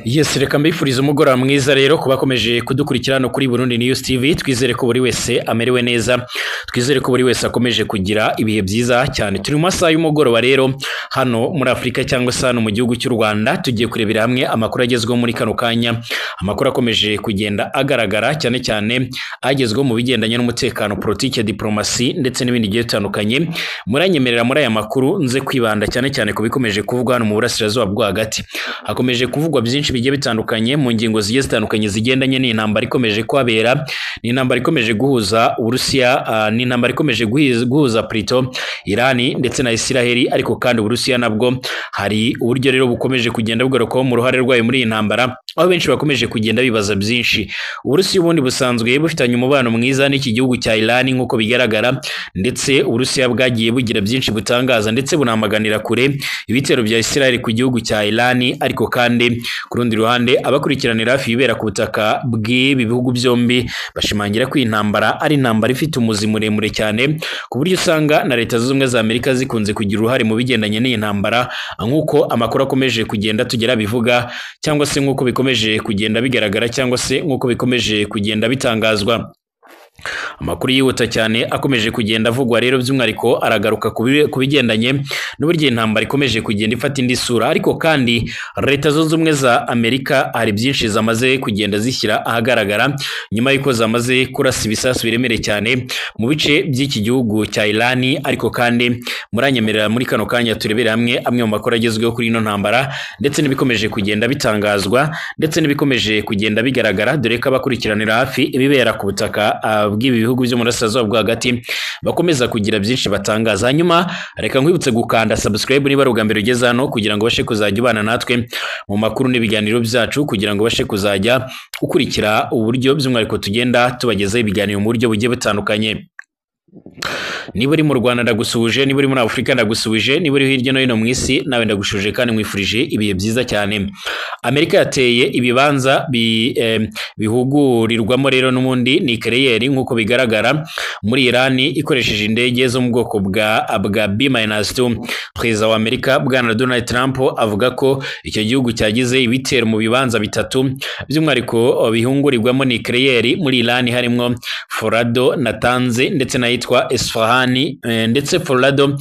Yes, reka mbifuriza umugoroba mwiza rero kubakomeje kudukurikirana kuri Burundi News TV. Twizere ko buri wese amerewe neza, twizere ko buri wese akomeje kugira ibihe byiza cyane. Turi mu masaha y'umugoroba rero hano muri Afrika cyangwa se hano mu gihugu cy'u Rwanda, tugiye kurebera hamwe amakuru agezweho muri kano kanya, amakuru akomeje kugenda agaragara cyane cyane agezweho mu bigendanye n'umutekano, politike, diplomasi ndetse n'ibindi bigiye bitandukanye. Muranyemerera muri aya makuru nze kwibanda cyane cyane kubikomeje kuvugwa hano mu burasirazuba bwo hagati. Hakomeje kuvugwa byinshi bigiye bitandukanye mu ngingo zigiye zitandukanye zigendanye n'intambara ikomeje kwabera, ni intambara ikomeje guhuza Uburusiya, ni intambara ikomeje guhuza Plutôt Irani ndetse na Isiraheli, ariko kandi Uburusiya nabwo hari uburyo rero bukomeje kugenda bugarukaho mu ruhare rwayo muri iyi ntambara, aho benshi bakomeje kugenda bibaza byinshi. Uburusiya ubundi busanzwe bufitanye umubano mwiza n'iki gihugu cya Irani nk'uko bigaragara, ndetse Uburusiya bwagiye bugira byinshi butangaza ndetse bunamaganira kure ibitero bya Isiraheli ku gihugu cya Irani, ariko kandi ku rundi ruhande abakurikiranira hafi ibera ku butaka bw'ibi bihugu byombi bashimangira ko intambara ari intambara ifite umuzi muremure cyane, ku buryo usanga na Leta Zunze Ubumwe za Amerika zikunze kugira uruhare mu bigendanye n'iyi ntambara, nk'uko amakuru akomeje kugenda tugera bivuga, cyangwa se nk'uko bikomeje kugenda bigaragara, cyangwa se nk'uko bikomeje kugenda bitangazwa. Amakuru yihuta cyane akomeje kugenda avugwa rero, by'umwihariko aragaruka ku bigendanye n'uburyo intambara ikomeje kugenda ifata indi sura, ariko kandi Leta Zunze Ubumwe za Amerika hari byinshi zamaze kugenda zishyira ahagaragara nyuma y'uko zamaze kurasa ibisasu biremereye cyane mu bice by'iki gihugu cya Irani. Ariko kandi muranyemerera muri kano kanya turebere hamwe amwe mu makuru agezweho kuri ino ntambara ndetse n'ibikomeje kugenda bitangazwa ndetse n'ibikomeje kugenda bigaragara, dore ko abakurikiranira hafi ibibera ku butaka bw'ibi bihugu byo mu burasirazuba bwo hagati bakomeza kugira byinshi batangaza. Hanyuma reka nkwibutse gukanda subscribe niba ari ubwa mbere ugeze hano, kugira ngo ubashe kuzajya ubana natwe mu makuru n'ibiganiro byacu, kugira ngo ubashe kuzajya ukurikira uburyo by'umwihariko tugenda tubagezaho ibiganiro mu buryo bugiye butandukanye. Niba uri mu Rwanda ndagusuhuje, niba uri muri Afurika ndagusuhuje, niba uri hirya no hino mu isi nawe ndagushuje kandi mwifurije ibihe byiza cyane. Amerika yateye ibibanza bihugurirwamo rero n'ubundi nucleaire nk'uko bigaragara muri Irani ikoresheje indege zo mu bwoko bwa B-2. Perezida wa Amerika bwana Donald Trump avuga ko icyo gihugu cyagize ibitero mu bibanza bitatu by'umwihariko bihungurirwamo nucleaire muri Irani, harimo Forado, Natanz ndetse n'ayitwa Esfahani, ndetse Forado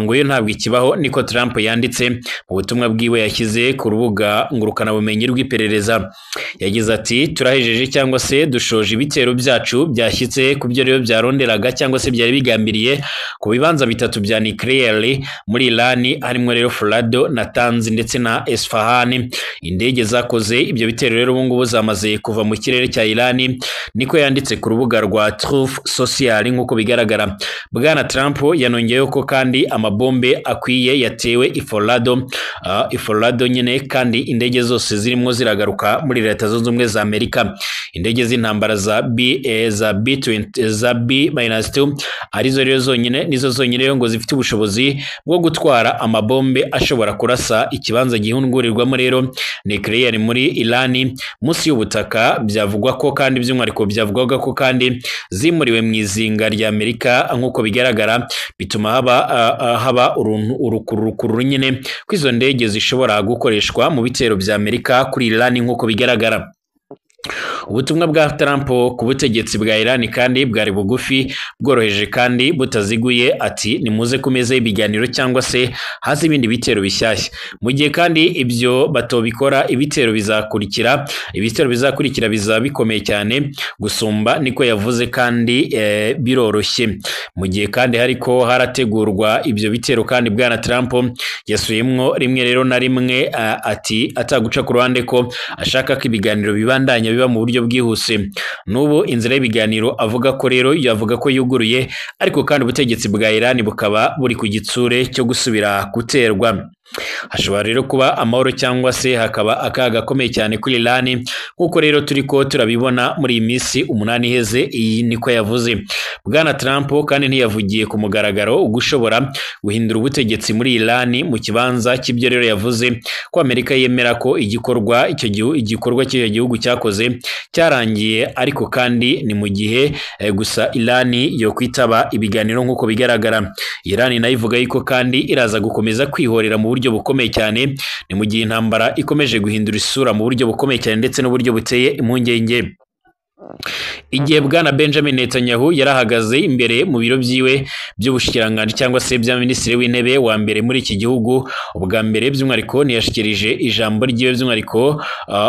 ngo yo ntabwo ikibaho, niko Trump yanditse mu butumwa bwiwe yashyize ku rubuga ngurukanabumenyi rw'iperereza. Yagize ati turahejeje cyangwa se dushoje ibitero byacu byashyitse ku byo rero byaronderaga cyangwa se byari bigambiriye ku bibanza bitatu bya nucleaire muri Irani, harimo rero Forado, Natanz ndetse na Esfahani. Indege zakoze ibyo bitero rero ubu ngubu zamaze kuva mu kirere cya Irani, niko yanditse ku rubuga rwa Truth Social nk'uko bigaragara. Bwana Trump yanongeyeho ko kandi amabombe akwiye yatewe Forado nyine, kandi indege zose zirimo ziragaruka muri Leta Zunze Ubumwe za Amerika. Indege z'intambara za B-2 arizo rero zonyine, nizo zonyine rero ngo zifite ubushobozi bwo gutwara amabombe ashobora kurasa ikibanza gihungurirwamo rero nucleaire muri Irani munsi y'ubutaka. Byavugwa ko kandi by'umwihariko byavugwaga ko kandi zimuriwe mu izinga rya Amerika nk'uko bigaragara, bituma haba urukururu nyine ko izo ndege zishobora gukoreshwa mu bitero bya Amerika kuri Irani nk'uko bigaragara. Ubutumwa bwa Trump ku butegetsi bwa Irani kandi bwari bugufi, bworoheje kandi butaziguye, ati nimuze ku meza y'ibiganiro cyangwa se haza ibindi bitero bishyashya. Mu gihe kandi ibyo batobikora, ibitero bizakurikira bizaba bikomeye cyane gusumba, niko yavuze, kandi biroroshye. Mu gihe kandi hariko harategurwa ibyo bitero, kandi bwana Trump yasubiyemo rimwe rero na rimwe ati ataguca ku ruhande ko ashaka ko ibiganiro bibandanya biba mu buryo bwihuse. N'ubu inzira y'ibiganiro avuga ko rero yavuga ko yuguruye, ariko kandi ubutegetsi bwa Irani bukaba buri ku gitsure cyo gusubira guterwa. Hashobora rero kuba amahoro cyangwa se hakaba akaga gakomeye cyane kuri Irani, nk'uko rero turiko turabibona muri iyi minsi 8 iheze. Iyi niko yavuze bwana Trump, kandi ntiyavugiye ku mugaragaro ugushobora guhindura ubutegetsi muri Irani mu kibanza cy'ibyo rero yavuze ko Amerika yemera ko igikorwa cy'icyo gihugu cyakoze cyarangiye, ariko kandi ni mu gihe gusa Irani yo kwitaba ibiganiro nk'uko bigaragara. Irani nayo ivuga yuko kandi iraza gukomeza kwihorera mu buryo bukomeye cyane, ni mu gihe intambara ikomeje guhindura isura mu buryo bukomeye cyane ndetse n'uburyo buteye impungenge. Igihe bwana Benjamin Netanyahu yarahagaze imbere mu biro byiwe by'ubushikiranganji cyangwa se bya minisitiri w'intebe wa mbere muri iki gihugu, ubwa mbere by'umwihariko ntiyashikirije ijambo ryiwe by'umwihariko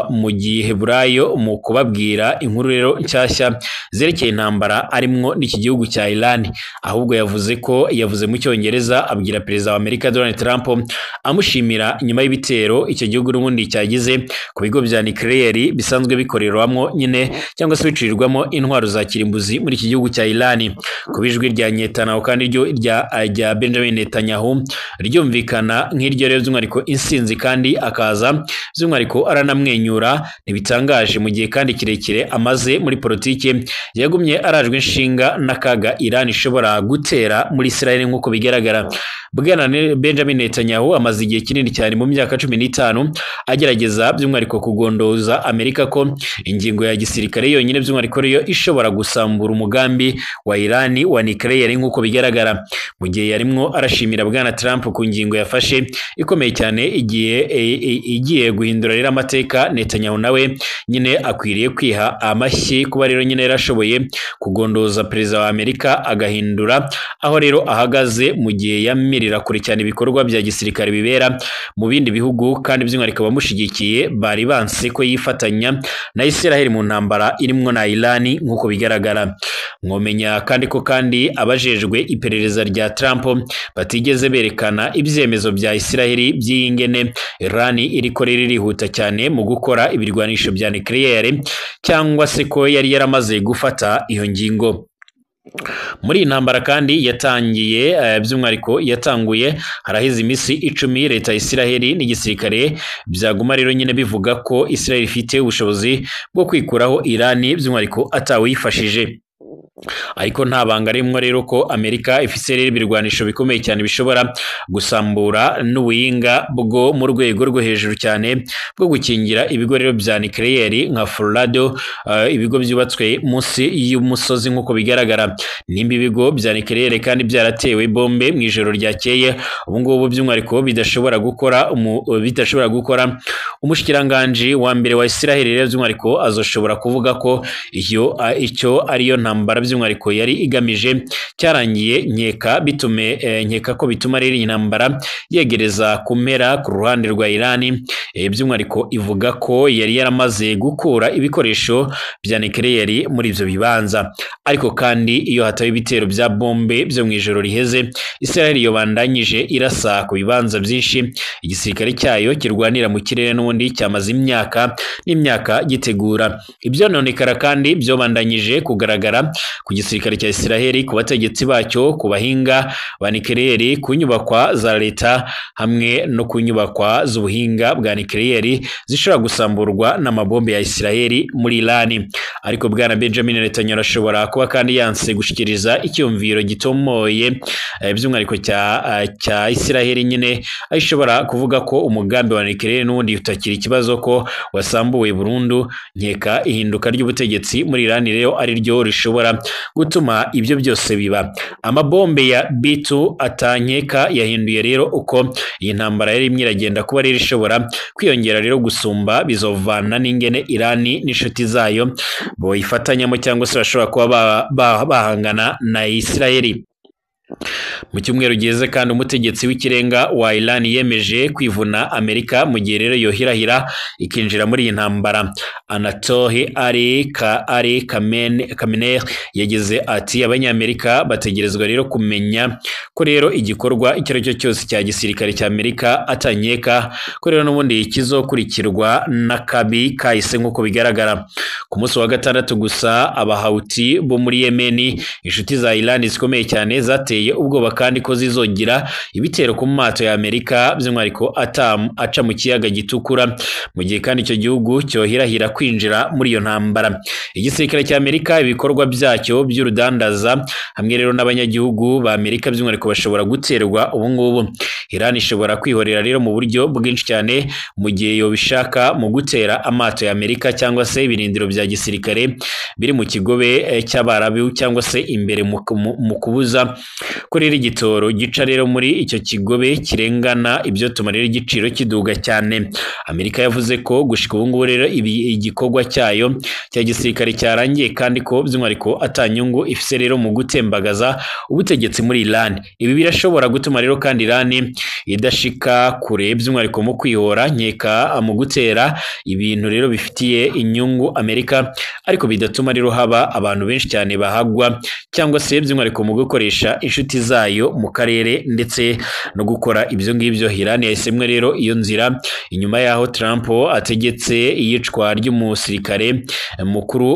mu giheburayo mu kubabwira inkuru rero nshyashya zerekeye intambara arimwo n'iki gihugu cya Iran, ahubwo yavuze mu cyongereza abwira perezida wa Amerika Donald Trump amushimira nyuma y'ibitero icyo gihugu n'ubundi cyagize ku bigo bya nucleaire bisanzwe bikorerwamo nyine cyangwa se bicurirwamo intwaro za kirimbuzi muri iki gihugu cya Iran. Ku bijwi rya Netanyahu kandi rya Benjamin Netanyahu ryumvikana nk'iryo rero by'umwihariko insinzi kandi akaza by'umwihariko aranamwenyura, ntibitangaje mu gihe kandi kirekire amaze muri politiki yagumye arajwe inshinga n'akaga Iran ishobora gutera muri Israel nk'uko bigaragara. Bwana Benjamin Netanyahu amaze igihe kinini cyane mu myaka 15 agerageza by'umwihariko kugondoza Amerika ko ingingo ya gisirikare yonyine by'umwihariko ryo ishobora gusambura umugambi wa Iran wa nucleaire nk'uko bigaragara, mu gihe yarimwo arashimira bwana Trump ku ngingo yafashe ikomeye cyane igiye guhindura rero amateka. Netanyahu nawe nyine akwiriye kwiha amashyi kuba rero nyine yarashoboye kugondoza perezida wa Amerika agahindura aho rero ahagaze, mu gihe yamirira kure cyane ibikorwa bya gisirikare bibera mu bindi bihugu kandi by'umwihariko bamushigikiye bari banse ko yifatanya na Israel mu ntambara irimwo na Iran nk'uko bigaragara. Mwomenya kandi ko abajejwe iperereza rya Trump batigeze berekana ibyemezo bya Israel by'ingene Iran iriko ririhuta cyane mu gukora ibirwanisho bya nucleaire cyangwa se ko yari yaramaze gufata iyo ngingo. Muri intambara kandi yatangiye by'umwihariko yatanguye harahize imisi 10 leta ya Israel n'igisirikare byaguma rero nyine bivuga ko Israel ifite ubushobozi bwo kwikuraho Iran by'umwihariko atawifashije, ariko nta banga rimwe rero ko Amerika ifise rero ibirwanisho bikomeye cyane bishobora gusambura n'ubuyinga bwo mu rwego rwo hejuru cyane bwo gukingira ibigo rero bya nucleaire nka Forado, ibigo byubatswe munsi y'umusozi nk'uko bigaragara. Nimba ibigo bya nucleaire kandi byaratewe bombe mu ijoro ryakeye, ubu ngubu by'umwihariko bidashobora gukora umushikiranganje wa mbere wa Israel rero by'umwihariko azoshobora kuvuga ko icyo ariyo ntambara by'umwihariko yari igamije cyarangiye. Nkeka ko bituma rero intambara yegereza kumera ku ruhande rwa Iran, by'umwihariko ivuga ko yari yaramaze gukura ibikoresho bya nucleaire muri ivyo bibanza. Ariko kandi iyo hataba ibitero bya bombe byo mu ijoro riheze, Israel yobandanyije irasa ku bibanza byinshi igisirikare cyayo kirwanira mu kirere n'ubundi cyamaze imyaka n'imyaka gitegura. Ibyo nonekara kandi byobandanyije kugaragara ku gisirikare cya Israel, ku bategetsi bacyo, ku bahinga ba nucleaire, ku nyubakwa za leta hamwe no ku nyubakwa z'ubuhinga bwa nucleaire zishobora gusamburwa n'amabombe ya Israel muri Iran. Ariko bwana Benjamin Netanyahu ashobora kuba kandi yanse gushikiriza icyumviro gitomoye by'umwihariko cya Israel nyine ashobora kuvuga ko umugambi wa nucleaire n'ubundi utakiri ikibazo ko wasambuwe burundu. Nkeka ihinduka ry'ubutegetsi muri Iran rero ari ryo rishobora gutuma ibyo byose biba. Amabombe ya B2 atankeka yahinduye rero uko iyi ntambara yari imwiragenda kuba rero ishobora kwiyongera rero gusumba, bizovana n'ingene Iran n'inshuti zayo boyifatanyamo cyangwa se bashobora kuba bahangana na Israel. Mu cyumweru giheze kandi umutegetsi w'ikirenga wa Iran yemeje kwivuna Amerika mu gihe rero yohirahira ikinjira muri iyi ntambara. Anatoly Ali Khamenei yagize ati abanyamerika bategerezwa rero kumenya ko rero igikorwa icyo ari cyo cyose cya gisirikare cya Amerika atanyeka ko rero n'ubundi kizokurikirwa n'akabi kahise nk'uko bigaragara. Ku munsi wa gatandatu gusa abahauti bo muri Yemen, inshuti za Iran zikomeye cyane, zateye ubwoba kandi ko zizogira ibitero ku mato ya Amerika by'umwihariko aca mu kiyaga gitukura, mu gihe kandi icyo gihugu cyohirahira kwinjira muri iyo ntambara. Igisirikare cya Amerika ibikorwa byacyo by'urudandaza hamwe rero n'abanyagihugu ba Amerika by'umwihariko bashobora guterwa ubu ngubu. Iran ishobora kwihorera rero mu buryo bwinshi cyane mu gihe yo bishaka mu gutera amato ya Amerika cyangwa se ibirindiro bya gisirikare biri mu kigobe cy'Abarabu cyangwa se imbere mu kubuza ko rero igitoro gica rero muri icyo kigobe kirengana, ibyo tuma rero igiciro kiduga cyane. Amerika yavuze ko gushika ubu ngubu rero igikorwa cyayo cya gisirikare cyarangiye kandi ko by'umwihariko atanyungu ifise rero mu gutembagaza ubutegetsi muri Iran. Ibi birashobora gutuma rero kandi Iran idashika kure by'umwihariko mu kwihora nkeka mu gutera ibintu rero bifitiye inyungu Amerika, ariko bidatuma rero haba abantu benshi cyane bahagwa cyangwa se by'umwihariko mu gukoresha inshuti zayo mu karere ndetse no gukora ibyo ngibyo. Iran yahisemwe rero iyo nzira inyuma yaho Trump ategetse iyicwa ry'umusirikare mukuru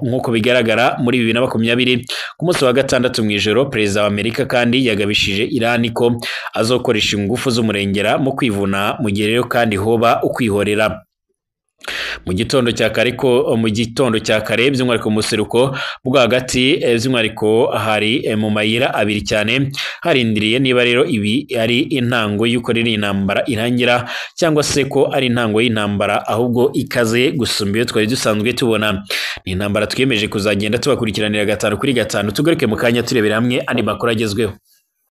nk'uko bigaragara muri 2020 ku munsi wa gatandatu mu ijoro. Perezida wa Amerika kandi yagabishije Iran ko azokoresha ingufu z'umurengera mu kwivuna mu gihe rero kandi hoba ukwihorera. Mu gitondo cya kare by'umwihariko mu seruko bwo hagati by'umwihariko hari mu mayira abiri cyane harindiriye niba rero ibi ari intango y'uko rero intambara irangira cyangwa se ko ari intango y'intambara ahubwo ikaze gusumba iyo twari dusanzwe tubona. Ni intambara twiyemeje kuzagenda tubakurikiranira 5 kuri 5. Tugaruke mu kanya turebera hamwe andi makuru agezweho.